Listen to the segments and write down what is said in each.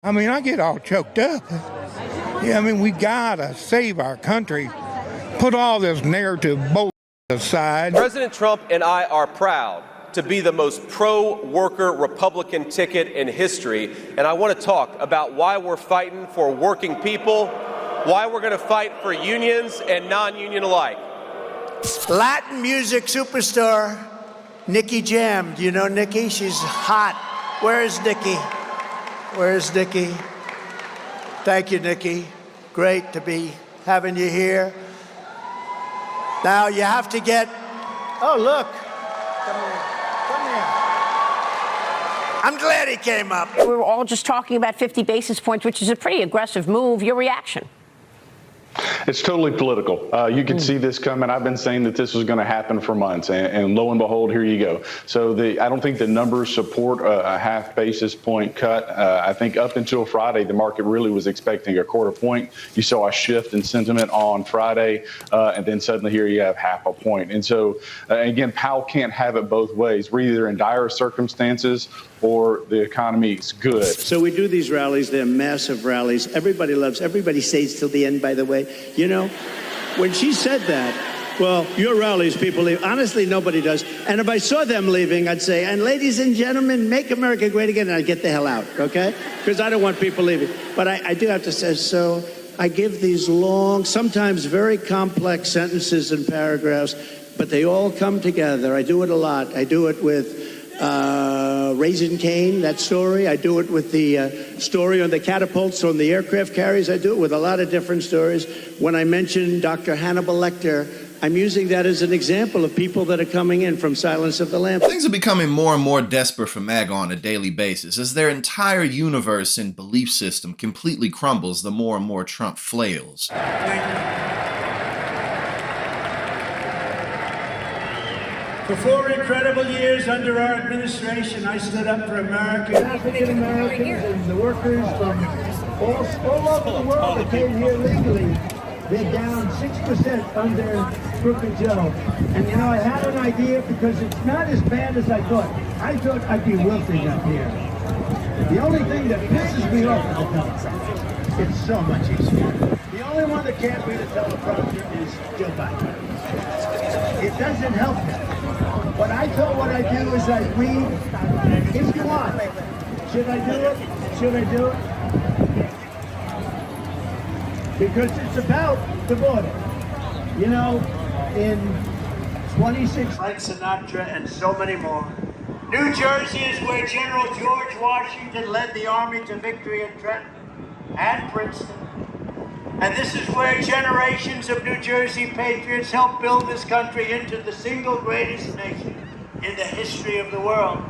I mean, I get all choked up. Yeah, I mean, we gotta save our country. Put all this narrative bull aside. President Trump and I are proud to be the most pro-worker Republican ticket in history, and I want to talk about why we're fighting for working people, why we're going to fight for unions and non-union alike. Latin music superstar Nikki Jam. Do you know Nikki? She's hot. Where is Nikki? Where is Nikki? Thank you, Nikki. Great to be having you here. Now you have to get, oh, look. Come here. Come here. I'm glad he came up. We were all just talking about 50 basis points, which is a pretty aggressive move. Your reaction? It's totally political. You can see this coming. I've been saying that this was going to happen for months, and lo and behold, here you go. So I don't think the numbers support a half basis point cut. I think up until Friday, the market really was expecting a quarter point. You saw a shift in sentiment on Friday, and then suddenly here you have half a point. And so, again, Powell can't have it both ways. We're either in dire circumstances or the economy's good. So we do these rallies. They're massive rallies. Everybody loves, everybody stays till the end, by the way. You know, when she said that, well, your rallies, people leave. Honestly, nobody does. And if I saw them leaving, I'd say, and ladies and gentlemen, make America great again, and I'd get the hell out, okay? Because I don't want people leaving. But I do have to say, so I give these long, sometimes very complex sentences and paragraphs, but they all come together. I do it a lot. I do it with Raising Cane, that story. I do it with the story on the catapults on the aircraft carriers. I do it with a lot of different stories. When I mention Dr. Hannibal Lecter, I'm using that as an example of people that are coming in from Silence of the Lambs. Things are becoming more and more desperate for MAGA on a daily basis as their entire universe and belief system completely crumbles the more and more Trump flails. For 4 incredible years under our administration, I stood up for America. African Americans and the workers from all over the world that came here legally, they're down 6% under Crooked Joe. And you know, I had an idea because it's not as bad as I thought. I thought I'd be wilting up here. The only thing that pisses me off is the teleprompter. It's so much easier. The only one that can't read a teleprompter is Joe Biden. It doesn't help him. What I do is I read, if you want. Should I do it? Should I do it? Because it's about the border. You know, in 26, Frank Sinatra and so many more. New Jersey is where General George Washington led the army to victory at Trenton and Princeton. And this is where generations of New Jersey patriots helped build this country into the single greatest nation in the history of the world.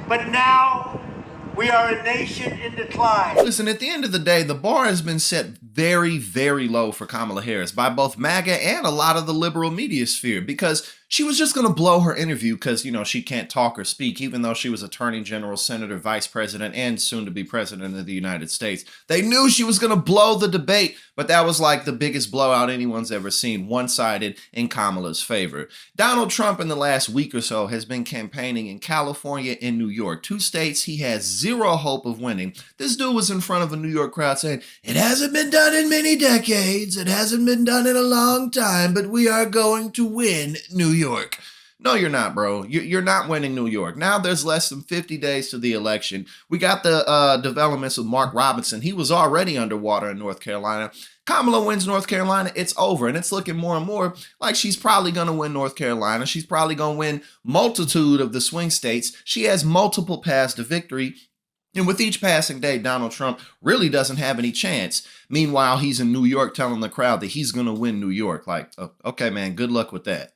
But now, we are a nation in decline. Listen, at the end of the day, the bar has been set very, very low for Kamala Harris by both MAGA and a lot of the liberal media sphere because she was just going to blow her interview because, you know, she can't talk or speak, even though she was Attorney General, Senator, Vice President, and soon to be President of the United States. They knew she was going to blow the debate, but that was like the biggest blowout anyone's ever seen, one-sided in Kamala's favor. Donald Trump in the last week or so has been campaigning in California and New York, 2 states he has zero hope of winning. This dude was in front of a New York crowd saying, "It hasn't been done in many decades, it hasn't been done in a long time, but we are going to win New York." No, you're not, bro. You're not winning New York. Now there's less than 50 days to the election. We got the developments with Mark Robinson. He was already underwater in North Carolina. Kamala wins North Carolina, it's over. And it's looking more and more like she's probably going to win North Carolina. She's probably going to win multitude of the swing states. She has multiple paths to victory. And with each passing day, Donald Trump really doesn't have any chance. Meanwhile, he's in New York telling the crowd that he's going to win New York. Like, okay, man, good luck with that.